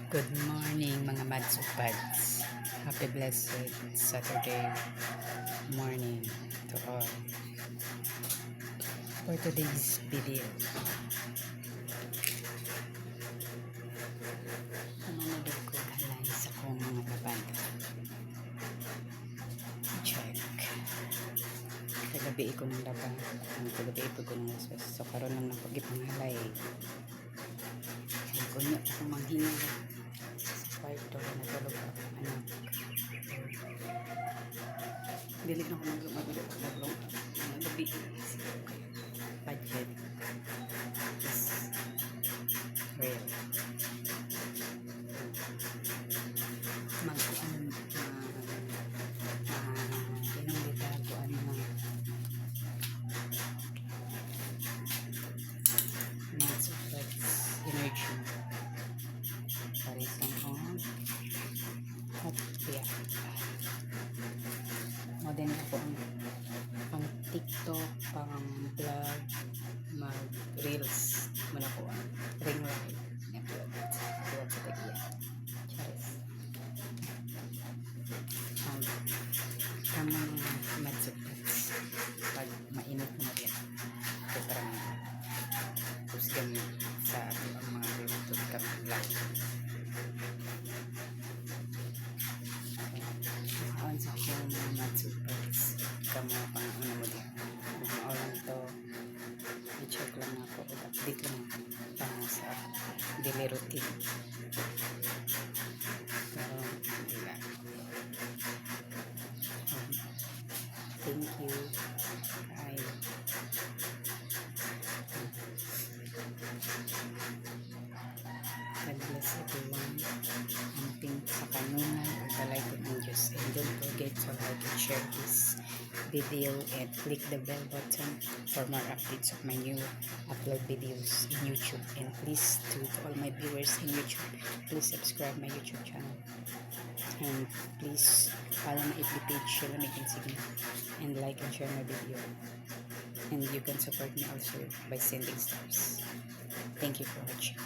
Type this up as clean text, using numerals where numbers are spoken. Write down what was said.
Good morning mga mads ug pads. Happy blessed Saturday morning to all. For today's video, managod ko halay sa kong mga kabanda. Check. Kagabi ko ng labang. Kagabi ko ng sus. So karon lang napagipanghalay. Ay ko niya akong manghinang kwarto na tulog ako anak. Dili na ako mag-ulog gabi budget is real. Pinamita ko energy parisang at kaya modern ako ang TikTok, pang vlog, mag reels man ako ang ring light na-upload sa tagiya charis tamang madsupats pag mainit mo rin ito parang kusgan sa ang mga bluetooth kami vlog sa akong mga madsupats kamo pang ano mo din maulang to i-check lang ako o update lang pang sa daily routine pero thank you. Bye. God bless everyone. Amping sa kanungan ang balay ko ng Diyos. And don't forget to like and share this video and click the bell button for more updates of my new upload videos in YouTube. And please to all my viewers in YouTube, please subscribe my YouTube channel. And please follow my FB page, Sheila Making Signal, and like and share my video. And you can support me also by sending stars. Thank you for watching.